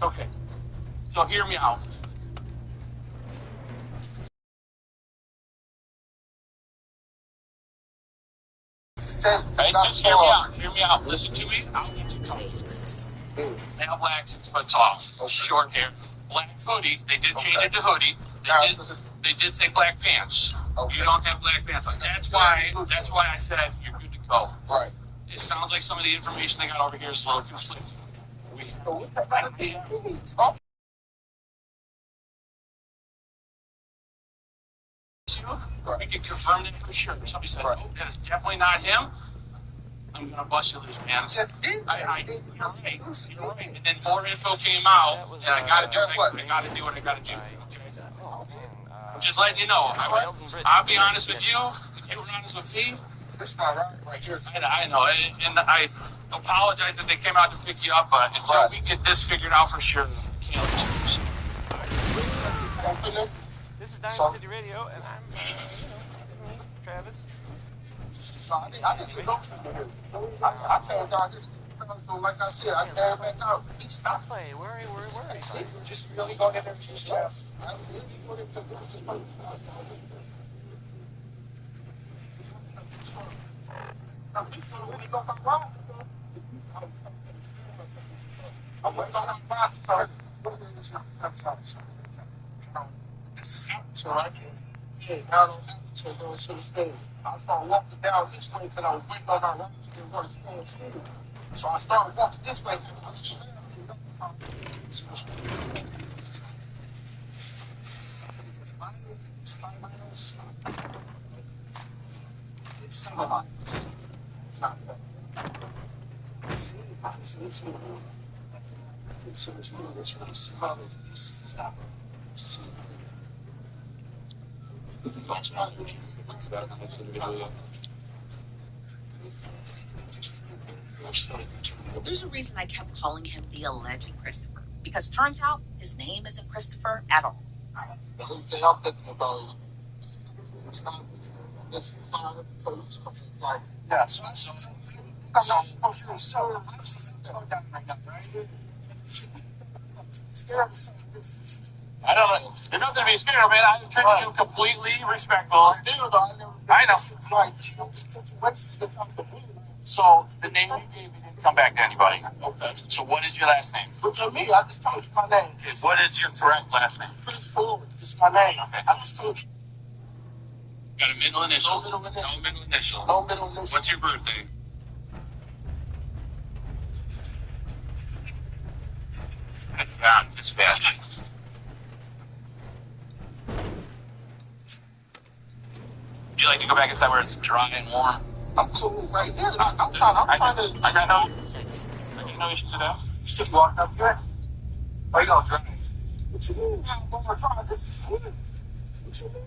Okay. So hear me out. Hey, just hear me out. Hear me out. Listen to me. I'll get you covered. Male black, 6 foot tall, short hair, black hoodie. They did change it to hoodie. They did say black pants. You don't have black pants on. That's why I said you're good to go. Right. It sounds like some of the information they got over here is a little conflicting. We can confirm that for sure. If somebody said, "Oh, that is definitely not him," I'm gonna bust you loose, man. Just did. You're right. You're right. And then more info came out, and I gotta do what I gotta do. Okay. I'm just letting you know. I'll be honest with you. If you were honest with me, It's not right here. I know, and I apologize that they came out to pick you up, but until we get this figured out for sure, can't let you lose. This is Diamond City Radio, and I'm, Travis. So I didn't know something here. I told God, like I said, I came back out. He stopped. Play. Where are you? See, just really going in there and use yes. I really put it to I'm waiting on that last part. This is Avatar right here. Yeah, down on Avatar going to the stage. I started walking down this way because I was waiting on my right to go to the stage. So I started walking this way. It's summer. It's not bad. See, it's There's a reason I kept calling him the alleged Christopher, because turns out his name isn't Christopher at all. The whole thing I'm thinking about it's not it's fine police like yeah, so I'm not supposed to so I'm just down right now, right? I don't know. There's nothing to be scared of, man. I treated you completely respectful. Still, though, I know. Like, the situation becomes the blue. So the name you gave me didn't come back to anybody. Okay. So what is your last name? Look at me, I just told you my name. Okay, what is your correct last name? Chris Ford, just my name. Okay. I just told you. Got a middle initial. No middle initial. No middle initial. No middle initial. What's your birthday? God, it's bad. Would you like to go back inside where it's dry and warm? I'm cool right here. I'm trying to. I got no. No issues with that. You see, you walked up here. Are you gonna drive? What you mean? This is good. What you mean?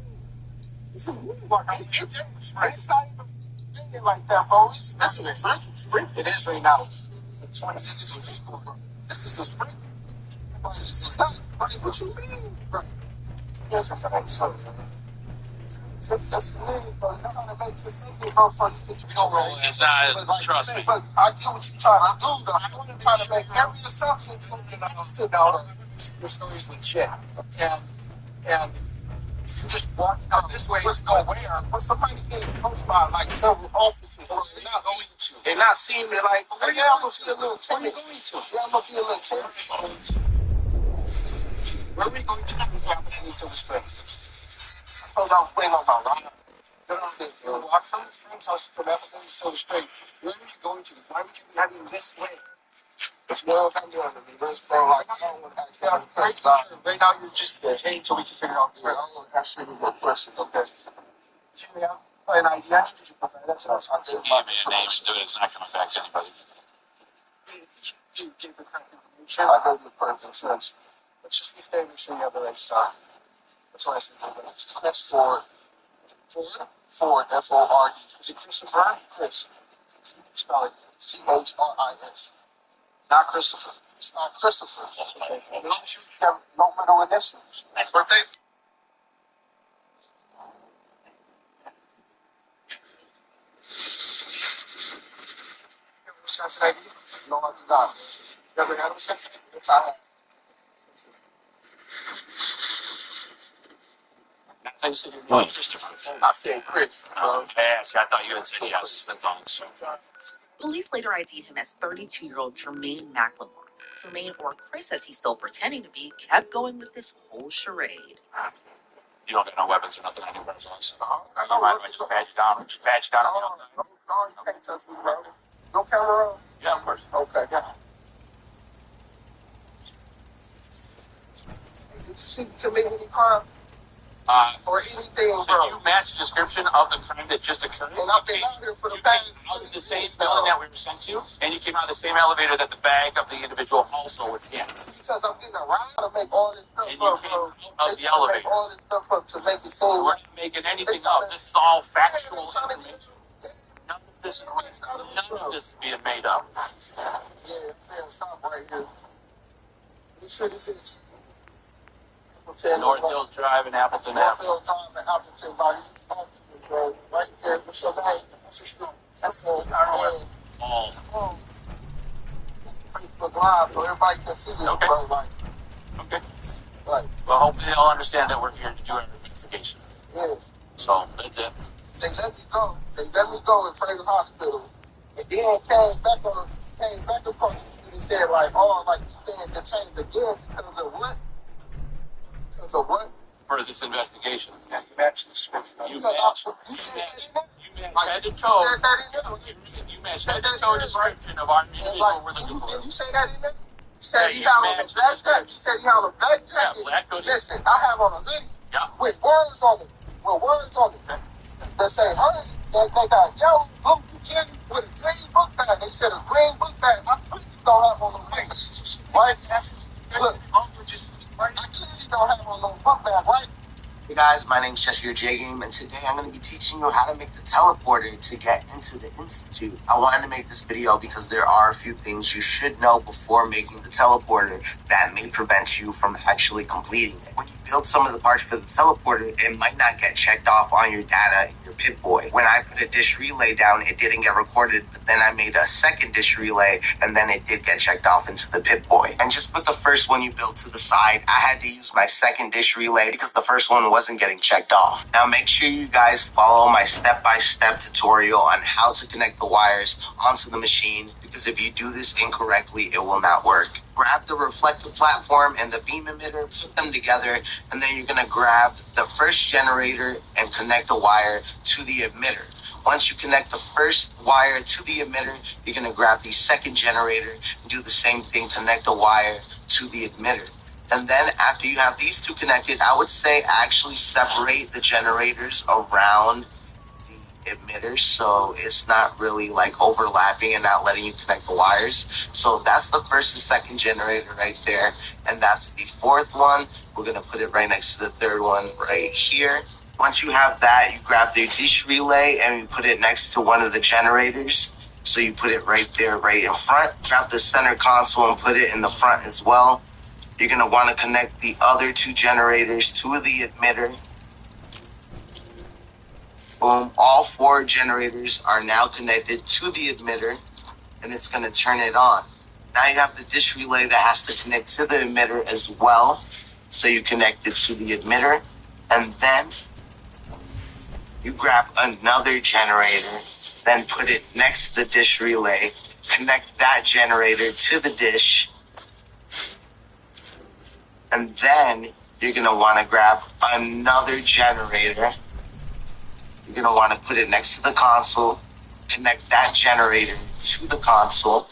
This is really walk up. It's not even thinking like that, bro. Listen, it's spring. It is right now. 26 is just cool, bro. This is a spring. It's not. What you mean, bro? Yes, I'm trying to. That's me, bro. You're trying to make this simple, bro, so you can... We don't roll it. It's not, trust me. But I get what you're trying to do, though. I want to try to make every assumption to know your story's legit. And if you just walk out this way to go where, but somebody getting close by, like several officers, they're not seeing me like, oh, yeah, I'm going to be a little timid. Yeah, I'm going to be a little timid. Where are we going to happen in Silver Spring? I told I was waiting on my ride. Then I said, walk from the friend's house from Appleton to Silver Spring. Where are you going to? Why would you be heading this way? Well, I'm doing it. Bro, like, I don't want to ask you right now, you're just detained till we can figure out. I don't want to ask you any more questions, okay? Do you have an ID? I need you to provide that to us. I'll give you a name and do it. It's not coming back to anybody. You give the correct information. I know the correct insurance. Let's just be staying, make sure you have the right stuff. That's what I should do. That's Ford. Ford, F-O-R-D. Is it Christopher? Chris. Spell it C-H-R-I-S. Not Christopher. It's not Christopher. Okay. And you have no middle initial. Next birthday? Wisconsin ID? No, I do not. You ever had a Wisconsin? Yes, I have. I think so. I said Chris. Yes, I thought you had said yes. That's all. Police later ID'd him as 32-year-old Jermaine McLemore. Jermaine, or Chris as he's still pretending to be, kept going with this whole charade. You don't got no weapons or nothing anywhere else. I You know. mind if I just patch you down? Just patch you down on the outside? No, you can't touch me, bro. No camera on? Yeah, of course. Okay. Yeah. Did you see me commit any crime or anything, So bro? you match the description of the crime that just occurred? And I've been out here for the You past. came out of the same building that we were sent to, and you came out of the same elevator that the bag of the individual also was in. Because I'm getting around to make all this stuff And you up, came bro. out of They the trying to make elevator. all this stuff up to make it seem We're like not making anything up. This is all factual information. None of this is being made up. Yeah, stop right here. This shit is Northfield Drive in Appleton, Northfield Drive in Appleton, by East Appleton, bro. Right there. What's your name? What's your street? That's all. Oh, Facebook Live, so everybody can see this, Okay. bro. Like, okay. like, Well, hopefully they'll understand that we're here to do our investigation. yeah. So, that's it. They let me go. They let me go in Fraser Hospital. And then came back across the street and said, like, oh, like, you being detained again because of what? Because of what? For this investigation. Yeah, you match the description. You match head to toe. You match head to toe description of our individual we're looking for. Did you say that in there? You said Yeah, you you have on a matched black the jacket. You said you have a black jacket. Yeah, black hoodie. Listen, I have on a hoodie Yeah. with words on it. With words on it. That say hoodie. They got yellow, blue, candy with a green book bag. They said a green book bag. I clearly don't have on no white. Right? Look, I clearly don't have on no book bag, right? Hey guys, my name's Chester J Game, and today I'm going to be teaching you how to make the teleporter to get into the Institute. I wanted to make this video because there are a few things you should know before making the teleporter that may prevent you from actually completing it. When you build some of the parts for the teleporter, it might not get checked off on your data in your Pip-Boy. When I put a dish relay down, it didn't get recorded, but then I made a second dish relay, and then it did get checked off into the Pip-Boy. And just put the first one you built to the side. I had to use my second dish relay because the first one wasn't getting checked off. Now make sure you guys follow my step-by-step tutorial on how to connect the wires onto the machine, because if you do this incorrectly, it will not work. Grab the reflector platform and the beam emitter, put them together, and then you're going to grab the first generator and connect the wire to the emitter. Once you connect the first wire to the emitter, you're going to grab the second generator and do the same thing, connect the wire to the emitter. And then after you have these two connected, I would say actually separate the generators around the emitters so it's not really like overlapping and not letting you connect the wires. So that's the first and second generator right there. And that's the fourth one. We're going to put it right next to the third one right here. Once you have that, you grab the dish relay and you put it next to one of the generators. So you put it right there, right in front. Grab the center console and put it in the front as well. You're going to want to connect the other two generators to the emitter. Boom. All four generators are now connected to the emitter, and it's going to turn it on. Now you have the dish relay that has to connect to the emitter as well. So you connect it to the emitter, and then you grab another generator, then put it next to the dish relay, connect that generator to the dish, and then you're going to want to grab another generator. You're going to want to put it next to the console, connect that generator to the console.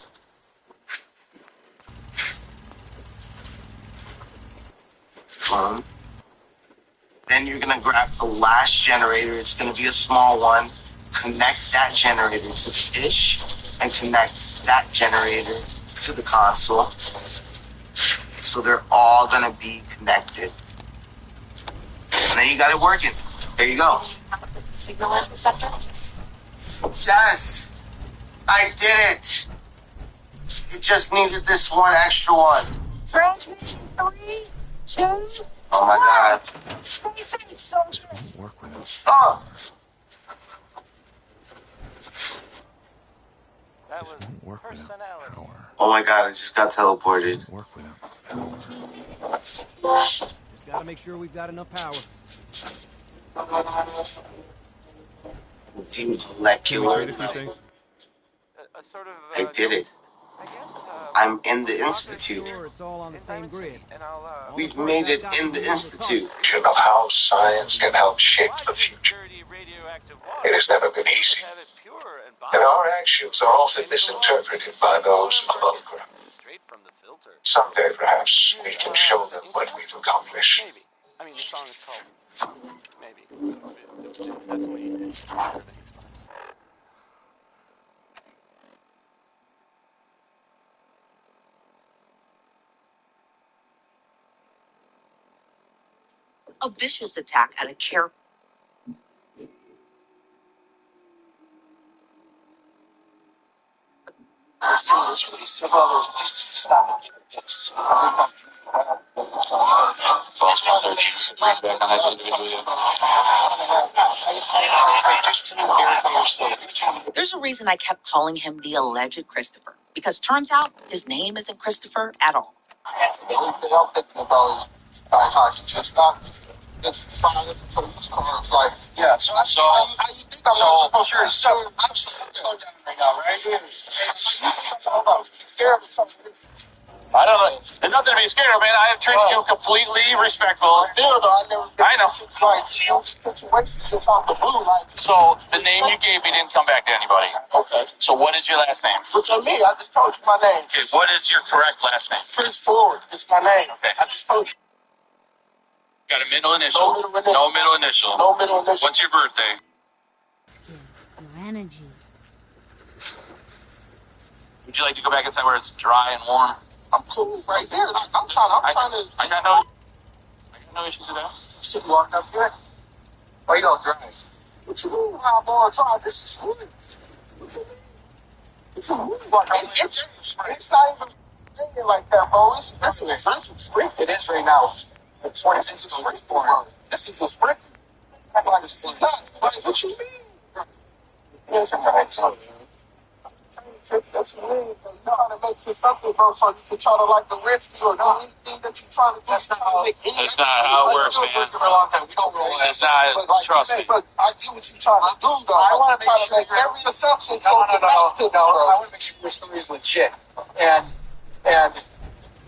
Then you're going to grab the last generator. It's going to be a small one. Connect that generator to the dish and connect that generator to the console. So they're all going to be connected. And then you got it working. There you go. Signal interceptor? Yes, I did it. You just needed this one extra one. Transmission 3, 2, Oh my God. stay safe, soldier. Work with him. Oh, That was Work with him. personality. Power. oh my God, I just got teleported. Work with him. Power. Just gotta make sure we've got enough power. Molecular Trade a few level. things. A sort of. I did it. I guess. I'm in the institute. Sure, it's all on the in same Diamond grid. City, and I'll. We've made it in the institute. Of how science can help shape the future. Dirty radioactive water. It has never been easy, Have it pure and and our actions are often misinterpreted by those above ground. Straight from the filter. Someday, perhaps, we can show them what we've accomplished. Maybe. I mean, the song is called Maybe. It's definitely better than X-Files. A vicious attack at a care. There's really several other places to stop and get this. There's a reason I kept calling him the alleged Christopher, because turns out his name isn't Christopher at all. The only thing I'm thinking about is how he just stopped me. It's fine if the police car is like, yeah, so how you think I'm supposed to so I'm just slow down right now, right? I'm scared of something. I don't know. There's nothing to be scared of, man. I have treated you completely respectful. Still though, I never I know. like situations just out the blue, like So the name you gave me didn't come back to anybody. okay. So what is your last name? Look at me, I just told you my name. Okay, what is your correct last name? Chris Ford, it's my name. Okay. I just told you. Got a middle initial. No middle initial. No middle initial. No middle initial. What's your birthday? Your energy. Would you like to go back inside where it's dry and warm? I'm cool right there. Like, I'm trying to. I got no issues with that. Should walk up here. Why you don't drive? What you mean? How I'm gonna drive? This is wood. What you mean? What you mean? It's not even thinking like that, bro. It's an essential spring. It is right now. It's a spring. This is a spring. I'm like, this is not. What you mean? Yes, I'm trying to tell you. That's what you mean. You're trying to make you something, bro, so you can try to like the risky or do anything that you're trying to do. That's not how it works, man. For a long time. We don't really. That's not. Trust me. But I get what you're trying to do, though. I want to try to make every assumption. No. I want to make sure your story is legit. And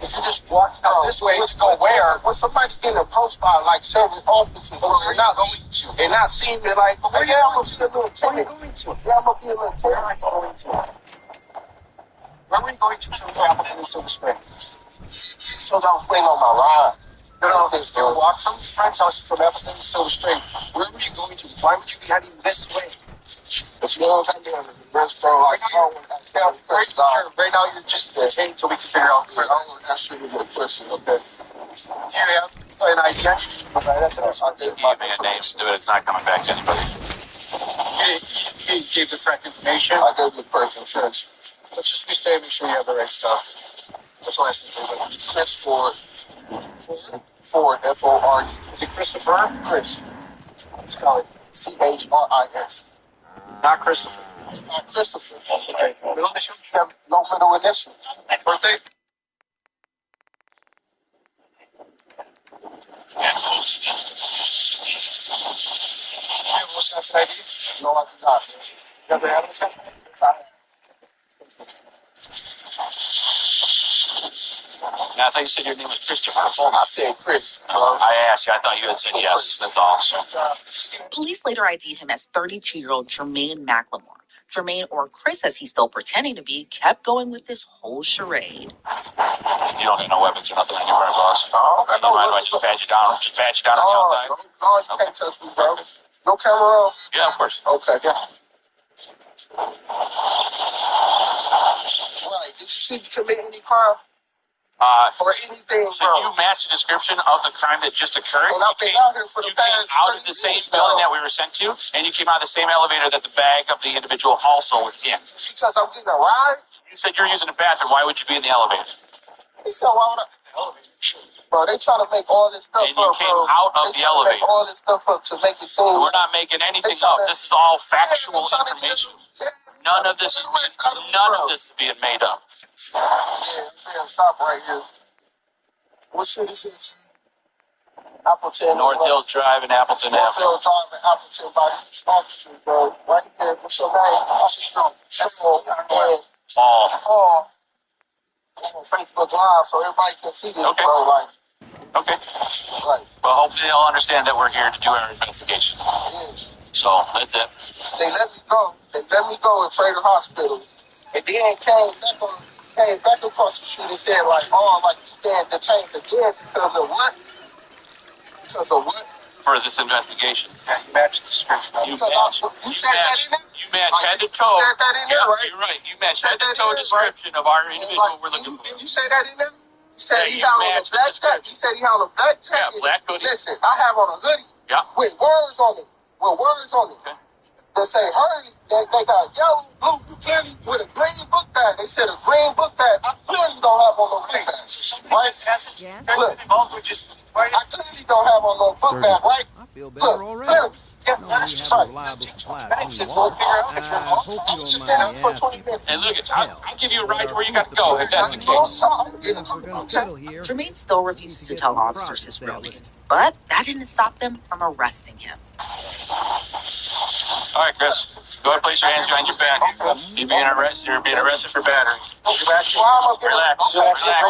if you're just walking out this way to go where? When somebody getting approached by like several officers, they're not going to. They're not seeing me like, oh yeah, I'm gonna be a little timid. Where are you going to? Yeah, I'm gonna be a little timid. Where are you going to? Where were you going to from Appleton in Silver Spring? So I was waiting on my ride. You walk from your friend's house from Appleton to Silver Spring. Where were you going to? Why would you be heading this way? If you don't have the restaurant, like, right now you're just detained until we can figure out. I want to ask you a question, okay? Do you have an idea? That's what I did. Give me a name, but it's not coming back to anybody. He gave the correct information. I gave the correct information. Let's just restay and make sure you have the right stuff. That's the last thing. Chris Ford. Ford, F-O-R-D. Is it Christopher? Chris. Spell it C-H-R-I-S. Not Christopher. It's not Christopher. Okay. Middle initial? You have no middle initial. Birthday? You have Wisconsin ID? No, I do not. You ever had Wisconsin? Yes, I have. Now, I thought you said your name was Christopher. I said Chris. I asked you. I thought you had said yes. That's all. So. Police later ID'd him as 32-year-old Jermaine McLemore. Jermaine, or Chris as he's still pretending to be, kept going with this whole charade. You don't have no weapons or nothing on your part, boss. Oh, okay. You mind if I just pat you down? Just pat you down on the outside? No, you can't touch me, bro. No camera on? Yeah, of course. Okay, yeah. Right. Did you see me commit any crime? Or anything So wrong? you matched the description of the crime that just occurred? And I've been out here for the You came past out 30 of the same years building now. that we were sent to, and you came out of the same elevator that the bag of the individual also was in. Because I'm getting a ride? You said you're using the bathroom. Why would you be in the elevator? He said, why would I? Bro, they trying to make all this stuff And you up, came bro. out of They the trying to make elevator. all this stuff up to make it seem. We're not making anything up. This is all factual information. None of this is being made up. Yeah, stop right here. What city is this? Appleton. North Hill Drive in Appleton North Avenue. Hill Drive in Appleton by the Spark Street, bro. Right here. What's your name? What's your strong? That's all. Paul. On Facebook Live, so everybody can see this, Okay. bro. Like, Okay. right. Well, hopefully they'll understand that we're here to do our investigation. Yeah. So that's it. They let me go. They let me go in Trader Hospital. And then came back across the street and said, like, oh, like, you can't detain again because of what? Because of what? For this investigation. Yeah, you matched the description. You said that in there? You match head to toe. You said that in there, right? You're right. You match head to toe description of our individual we're looking for. Did you say that in there? You said Yeah, he you had on a matched black jacket. You said he had on a black jacket. Yeah, black hoodie. Listen, I have on a hoodie Yeah. with words on it. Okay. That say hurry. They got yellow, blue, clearly with a green book bag. They said a green book bag. I clearly don't have on no book bag. Right? Yes. Look, I clearly don't have on no book bag, right? I feel better Look, already. clearly. Yeah, No, that's we just have a right. reliable supply of Thanks, clean it's water. for figure out I if you're hope I you was don't just saying mind that me for asking. 20 minutes. And look, I'll give you a ride where you got to go if that's the case. If we're gonna settle here, Jermaine still refuses to tell officers his real name, but that didn't stop them from arresting him. All right, Chris. Go ahead, place your hands behind your back. You're being arrested for battery. Relax.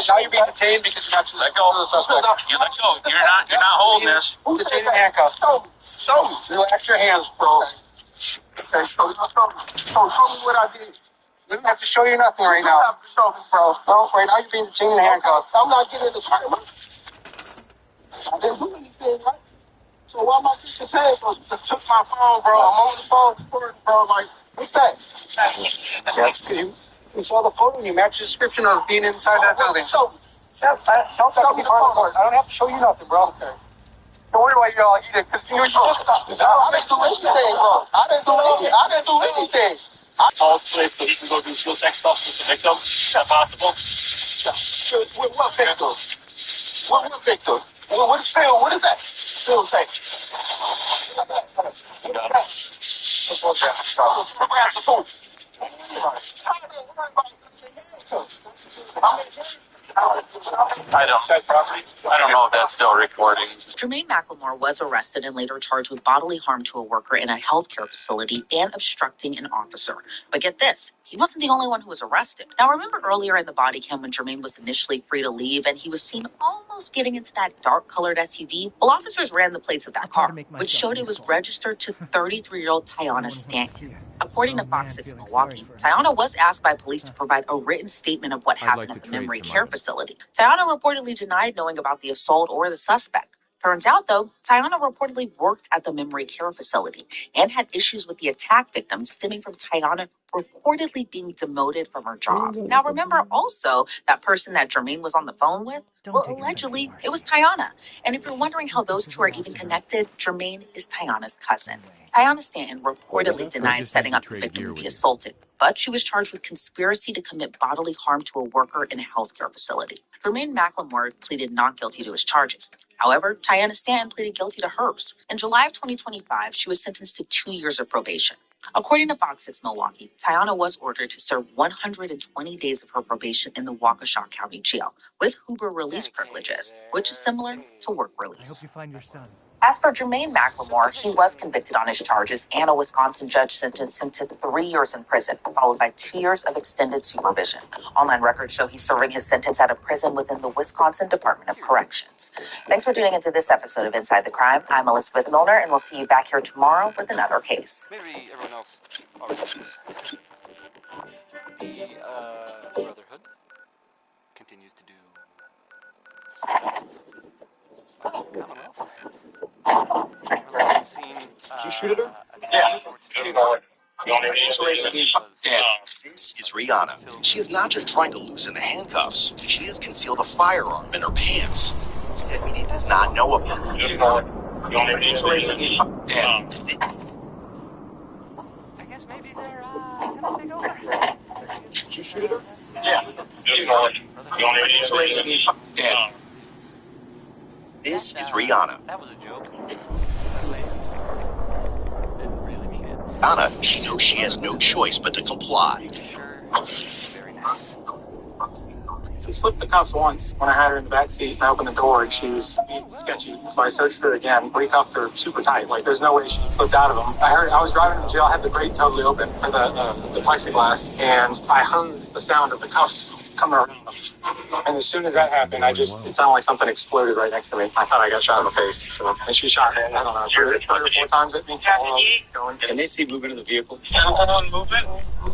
Now you're being detained because you're not Let go of the suspect. You let go. You're not holding this. Who's detaining the handcuffs? Show me. Relax your hands, bro. Okay, show me what I did. You don't have to show you nothing right now. You have to show me, bro. No, right now you're being detained in handcuffs. I'm not getting the time. I didn't do anything, right? So why am I just paying for it? Just took my phone, bro. I'm on the phone for it, bro. Like, what's that? Yes, you saw the photo and you matched the description of being inside that building. Show me. Don't show me the phone. I don't have to show you nothing, bro. Okay. Don't worry why you're all heated, because you just something. No, I didn't do anything, bro. I didn't do anything. Call this place so he can go do field check stuff with the victim. Is that possible? What victim? What victim? What is Phil? What is that? Phil, say. I don't know if that's still recording. Jermaine McLemore was arrested and later charged with bodily harm to a worker in a healthcare facility and obstructing an officer. But get this, he wasn't the only one who was arrested. Now remember earlier in the body cam when Jermaine was initially free to leave and he was seen almost getting into that dark-colored SUV? Well, officers ran the plates of that car, which showed it was registered to 33-year-old Tiana Stanton. According to Fox 6 Milwaukee, Tiana was asked by police to provide a written statement of what happened at the memory care facility. Tiana reportedly denied knowing about the assault or the suspect. Turns out, though, Tiana reportedly worked at the memory care facility and had issues with the attack victim stemming from Tiana reportedly being demoted from her job. Now, remember also that person that Jermaine was on the phone with? Well, allegedly, it was Tiana. And if you're wondering how those two are even connected, Jermaine is Tiana's cousin. Tiana Stanton reportedly denied setting up the victim to be assaulted, but she was charged with conspiracy to commit bodily harm to a worker in a healthcare facility. Jermaine McLemore pleaded not guilty to his charges. However, Tiana Stanton pleaded guilty to hers. In July of 2025, she was sentenced to 2 years of probation. According to Fox 6 Milwaukee, Tiana was ordered to serve 120 days of her probation in the Waukesha County Jail with Hoover release privileges, which is similar to work I hope release. you find your son. As for Jermaine McLemore, he was convicted on his charges, and a Wisconsin judge sentenced him to 3 years in prison, followed by 2 years of extended supervision. Online records show he's serving his sentence at a prison within the Wisconsin Department of Corrections. Thanks for tuning into this episode of Inside the Crime. I'm Elizabeth Milner, and we'll see you back here tomorrow with another case. Maybe everyone else already knows. The Brotherhood continues to do stuff. Commonwealth. Seen, Did you shoot at her? Yeah. This is Rihanna. She is not just trying to loosen the handcuffs. She has concealed a firearm in her pants. Instead, media does not know of her. I guess maybe they're gonna take over. Did you shoot at her? This is Rihanna. That was a joke. By the way, didn't really mean it. Rihanna, she knows she has no choice but to comply. Sure, very nice. Please She slipped the cuffs once when I had her in the back seat and I opened the door and she was being sketchy. So I searched her again, recuffed her super tight. Like there's no way she slipped out of them. I was driving to jail, I had the grate totally open for the plexiglass, and I heard the sound of the cuffs coming around. And as soon as that happened, it sounded like something exploded right next to me. I thought I got shot in the face. So, and she shot me, I don't know, three or four times at me. Can they see movement of the vehicle? On movement?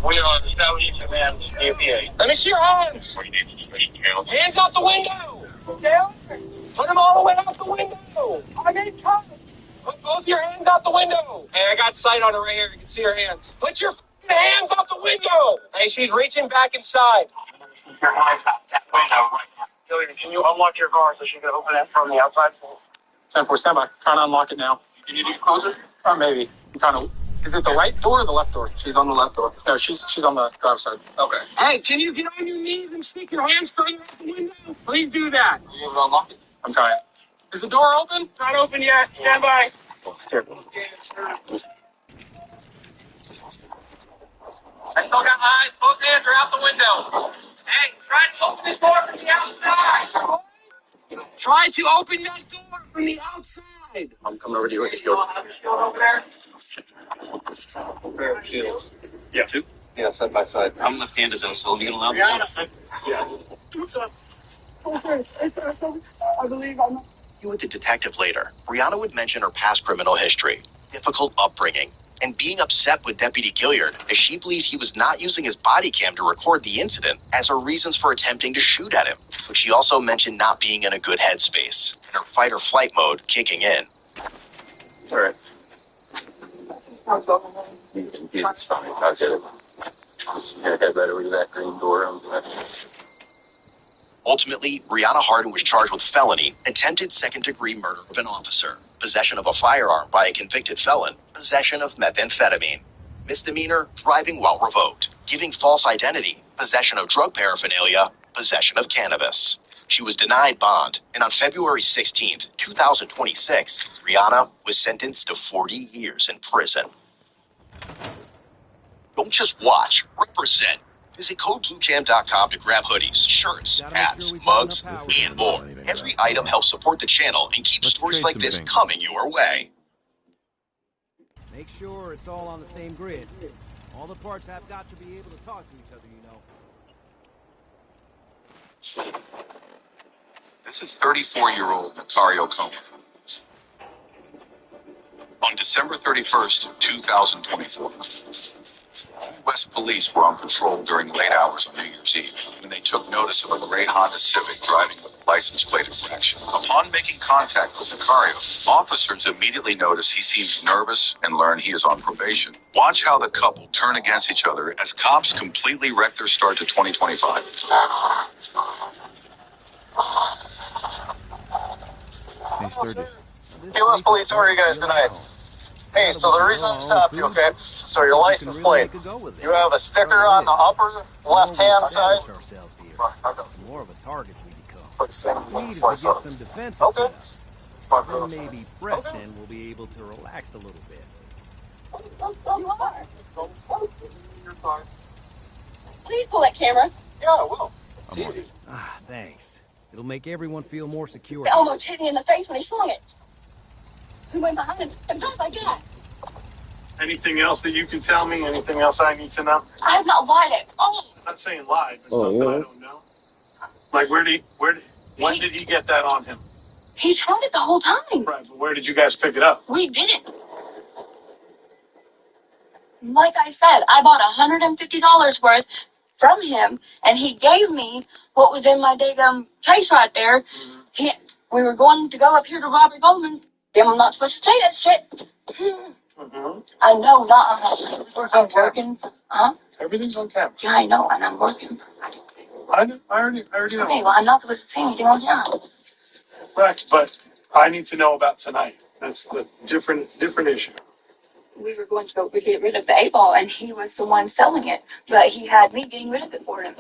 We are establishing command EPA. Let me see your hands. Hands out the window. Down. Put them all the way out the window. I made promise. Put both your hands out the window. Hey, I got sight on her right here. You can see her hands. Put your hands out the window. Hey, she's reaching back inside. Your hands out that window right now. Can you unlock your car so she can open it from the outside? 10-4, stand by. Trying to unlock it now. Can you do closer? Or maybe. I'm trying to. Is it the right door or the left door? She's on the left door. No, she's on the driver's side. Okay. Hey, can you get on your knees and stick your hands further out the window? Please do that. You able to unlock it? I'm trying. Is the door open? Not open yet. Stand by. Here. I still got eyes. Both hands are out the window. Hey, try to open this door from the outside. Try to open that door from the outside. I'm coming over to you with the shield. Have a shield over there? Pair of shields. Yeah, two? Yeah, side by side. I'm left-handed though, so you gonna allow me? Yeah. What's up? I believe I'm. With the detective later, Brianna would mention her past criminal history, difficult upbringing, and being upset with Deputy Gilliard as she believed he was not using his body cam to record the incident as her reasons for attempting to shoot at him. But she also mentioned not being in a good headspace and her fight or flight mode kicking in. All right. It's fine. I'll get it. Just head right over to that green door. Ultimately, Brianna Hardin was charged with felony, attempted second-degree murder of an officer, possession of a firearm by a convicted felon, possession of methamphetamine, misdemeanor, driving while revoked, giving false identity, possession of drug paraphernalia, possession of cannabis. She was denied bond, and on February 16, 2026, Brianna was sentenced to 40 years in prison. Don't just watch, represent. Visit CodeBlueCam.com to grab hoodies, shirts, hats, mugs, and more. Every item helps support the channel and keep stories like this coming your way. Make sure it's all on the same grid. All the parts have got to be able to talk to each other, you know. This is 34-year-old Macario Coma. On December 31st, 2024, West Police were on patrol during late hours on New Year's Eve when they took notice of a gray Honda Civic driving with a license plate infraction. Upon making contact with Macario, officers immediately notice he seems nervous and learn he is on probation. Watch how the couple turn against each other as cops completely wreck their start to 2025. Hey, Sturgis. Hey, West Police, how are you guys tonight? Hey, so the reason I stopped you, okay? So your license plate, you have a sticker on the upper left-hand side. More of a target we become. We need to get some defenses. Okay. Then maybe Preston will be able to relax a little bit. You are. Please pull that camera. Yeah, I will. It's easy. Ah, thanks. It'll make everyone feel more secure. It almost hit me in the face when he swung it. He went behind him and pulled like that. Anything else that you can tell me? Anything else I need to know? I have not lied at all. I'm not saying lie, but something I don't know. Like when did he get that on him? He's had it the whole time. Right, but where did you guys pick it up? We didn't. Like I said, I bought $150 worth from him, and he gave me what was in my daggum case right there. We were going to go up here to Robert Goldman. Damn, I'm not supposed to say that shit. I know, not. I'm working. Huh? Everything's on camera. Yeah, I know, and I'm working. I already know. Okay, well, I'm not supposed to say anything on camera. Right, but I need to know about tonight. That's the different issue. We were going to go get rid of the 8-ball, and he was the one selling it, but he had me getting rid of it for him.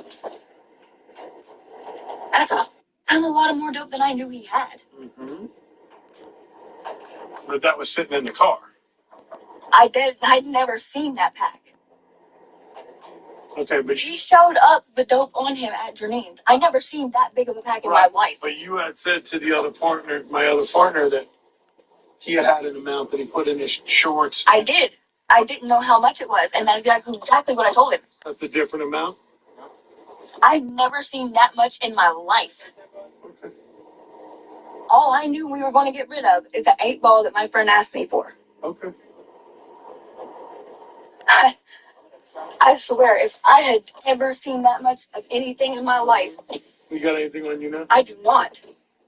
That's a lot of more dope than I knew he had. But that was sitting in the car. I'd never seen that pack. Okay, but He showed up with dope on him at Janine's. I never seen that big of a pack in my life. But you had said to the other partner, my other partner, that he had an amount that he put in his shorts. I did. I didn't know how much it was, and that's exactly what I told him. That's a different amount? I've never seen that much in my life. Okay. All I knew we were going to get rid of is an 8-ball that my friend asked me for. Okay. I swear, if I had ever seen that much of anything in my life. You got anything on you now? I do not.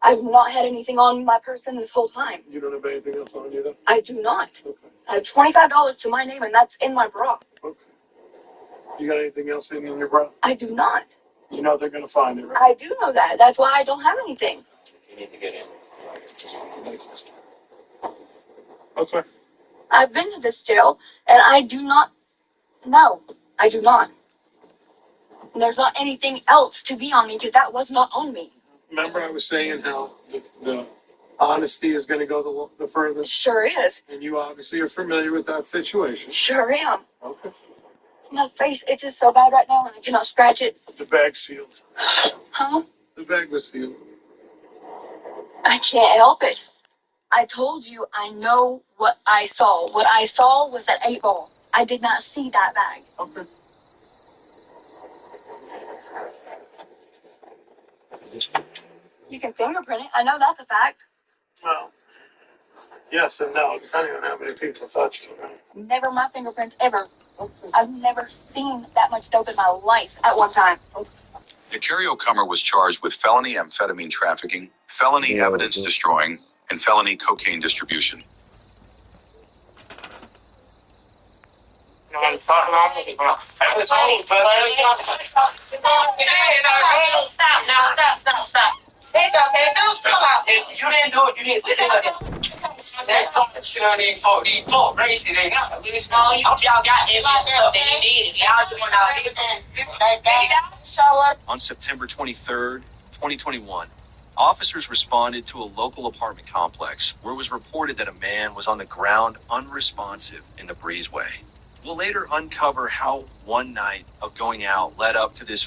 I've not had anything on my person this whole time. You don't have anything else on you, though? I do not. Okay. I have $25 to my name, and that's in my bra. Okay. You got anything else in your bra? I do not. You know they're going to find it, right? I do know that. That's why I don't have anything. You need to get in. Okay. I've been to this jail, and I do not. No, I do not. And there's not anything else to be on me because that was not on me. Remember I was saying how the honesty is going to go the furthest? Sure is. And you obviously are familiar with that situation. Sure am. Okay. My face itches so bad right now, and I cannot scratch it. The bag's sealed. Huh? The bag was sealed. I can't help it. I told you I know what I saw. What I saw was that 8-ball. I did not see that bag. Okay. You can fingerprint it. I know that's a fact. Well, yes and no, depending on how many people touched it. Right? Never my fingerprints, ever. I've never seen that much dope in my life at one time. Nicario Comer was charged with felony amphetamine trafficking, felony evidence destroying, and felony cocaine distribution. Stop now. Stop. Hey, okay, don't chill out. You didn't do it. You didn't say that. That's all the shit on these folk races. They got really small. Y'all got everything they needed. Y'all doing all this. On September 23rd, 2021, officers responded to a local apartment complex where it was reported that a man was on the ground unresponsive in the breezeway. We'll later uncover how one night of going out led up to this.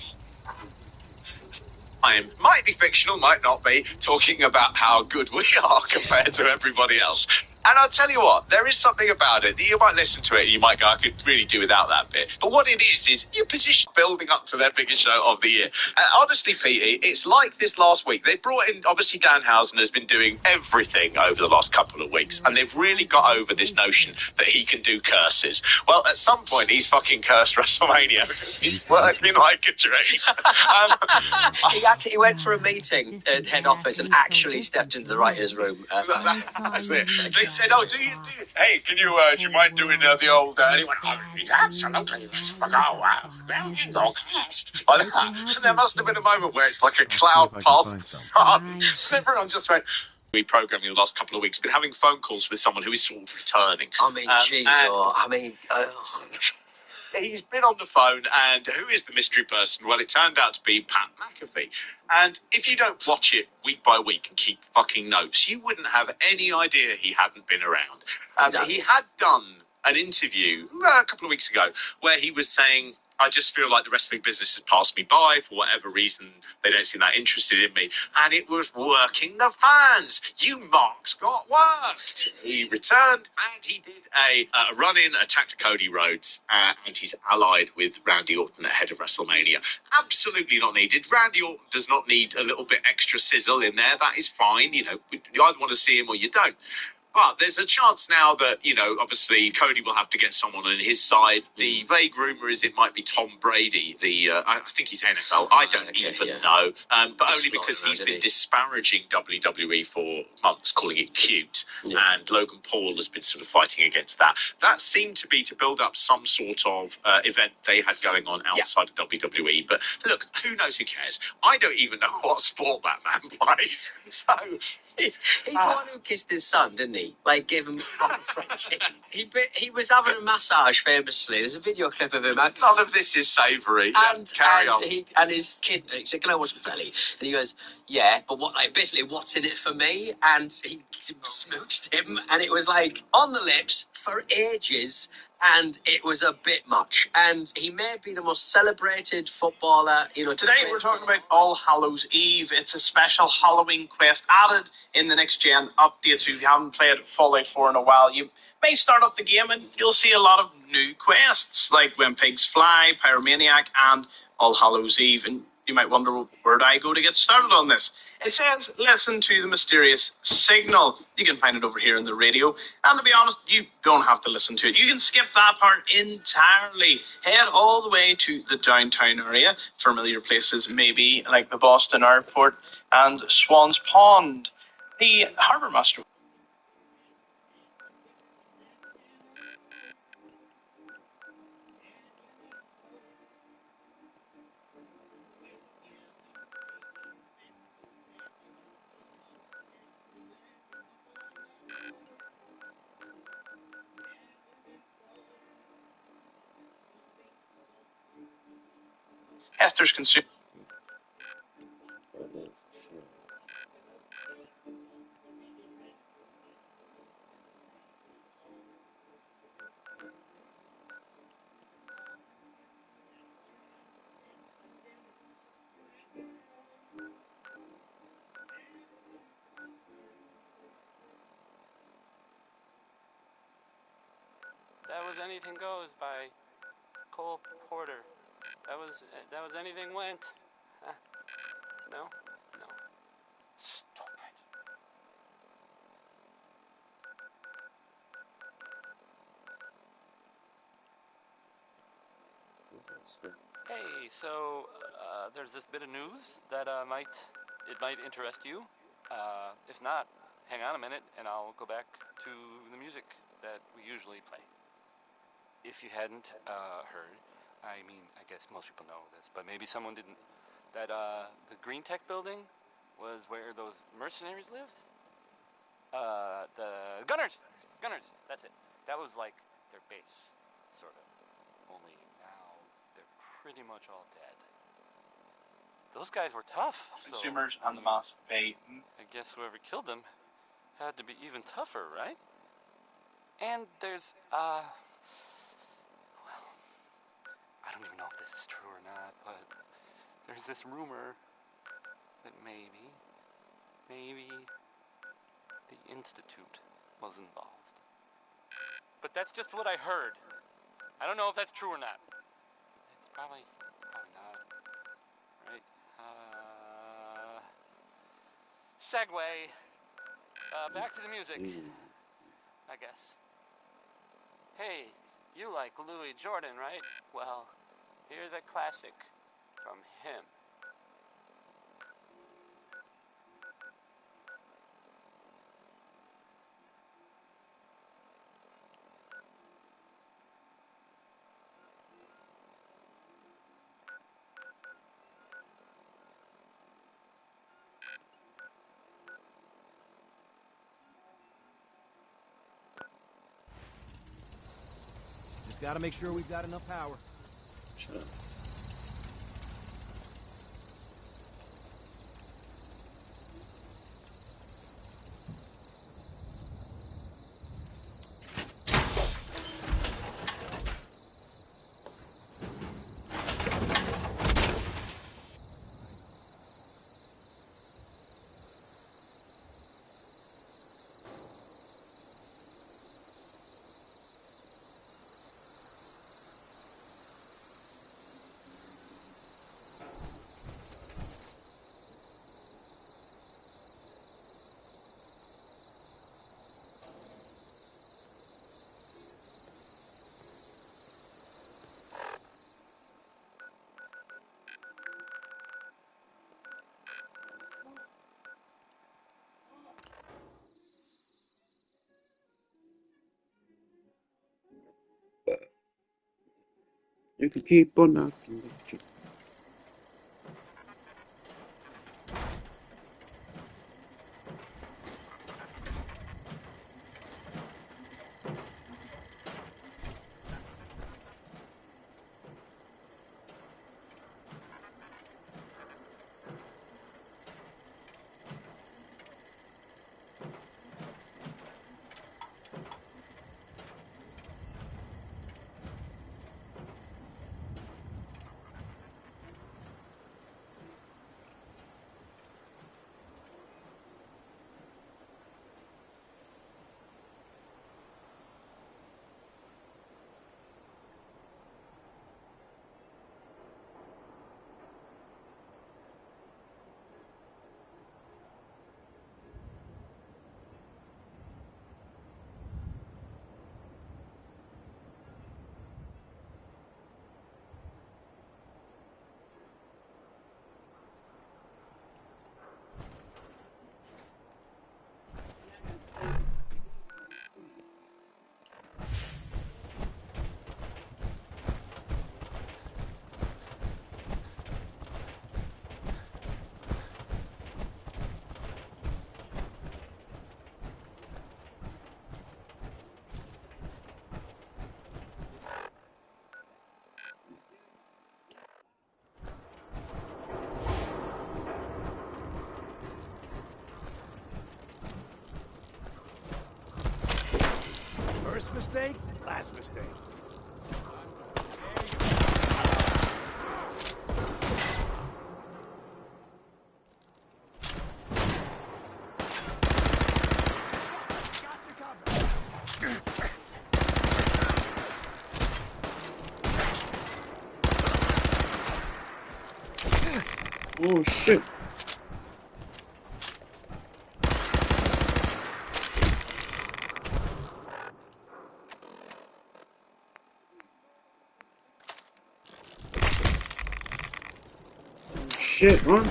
Might be fictional, might not be, talking about how good we are compared to everybody else. And I'll tell you what, there is something about it. You might listen to it and you might go, I could really do without that bit. But what it is your position building up to their biggest show of the year. Honestly, Petey, it's like this last week. They brought in, obviously, Danhausen has been doing everything over the last couple of weeks. And they've really got over this notion that he can do curses. Well, at some point, he's fucking cursed WrestleMania. He's working like a dream. He went for a meeting at head office and actually stepped into the writer's room. That's it. They said, "Oh, do you? Hey, do you mind doing the old?" And he went, "Oh, absolutely. Oh, wow. Well, you go cast." Like that. And there must have been a moment where it's like a cloud past the sun. And everyone just went. We programming the last couple of weeks, been having phone calls with someone who is sort of returning. He's been on the phone, and who is the mystery person? Well, it turned out to be Pat McAfee. And if you don't watch it week by week and keep fucking notes, you wouldn't have any idea he hadn't been around. He had done an interview a couple of weeks ago where he was saying, I just feel like the wrestling business has passed me by for whatever reason. They don't seem that interested in me. And it was working the fans. You marks got worked. He returned and he did a run-in attack to Cody Rhodes and he's allied with Randy Orton ahead of WrestleMania. Absolutely not needed. Randy Orton does not need a little bit extra sizzle in there. That is fine. You know, you either want to see him or you don't. But there's a chance now that, you know, obviously Cody will have to get someone on his side. The vague rumor is it might be Tom Brady. I think he's NFL. I don't even know. But only because he's been disparaging WWE for months, calling it cute. Yeah. And Logan Paul has been sort of fighting against that. That seemed to be to build up some sort of event they had going on outside of WWE. But look, who knows, who cares? I don't even know what sport that man plays. So he's the one who kissed his son, didn't he? Like, gave him he was having a massage famously. There's a video clip of him. None of this is savoury. Carry on. And his kid, he said, "Can I watch some telly?" And he goes, "Yeah, but basically, what's in it for me?" And he smooched him, and it was like on the lips for ages. and it was a bit much. And he may be the most celebrated footballer, Today we're talking about All Hallows Eve. It's a special Halloween quest added in the next gen update. So if you haven't played Fallout 4 in a while, you may start up the game and you'll see a lot of new quests like When Pigs Fly, Pyromaniac, and All Hallows Eve. And you might wonder, well, where do I go to get started on this? It says, listen to the mysterious signal. You can find it over here in the radio. And to be honest, you don't have to listen to it. You can skip that part entirely. Head all the way to the downtown area. Familiar places maybe like the Boston Airport and Swans Pond. The Harbour Master. Esther's consumed. That was Anything Goes by Cole Porter. That was Anything Went. No? No. Stupid. Hey, so there's this bit of news that might interest you. If not, hang on a minute and I'll go back to the music that we usually play. If you hadn't heard, I mean, I guess most people know this, but maybe someone didn't, that the Green Tech building was where those mercenaries lived? The Gunners, that's it. That was like their base, sort of. Only now they're pretty much all dead. Those guys were tough. Consumers and the mass pay. I guess whoever killed them had to be even tougher, right? And there's, well, I don't even know if this is true or not, but there's this rumor that maybe the Institute was involved. But that's just what I heard. I don't know if that's true or not. It's probably not, right? Segue. Back to the music, I guess. Hey, you like Louis Jordan, right? Well, here's a classic from him. Just gotta make sure we've got enough power. Shut up. You can keep on knocking. mistake, last mistake. Oh shit. Shit, run.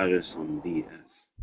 That is some BS.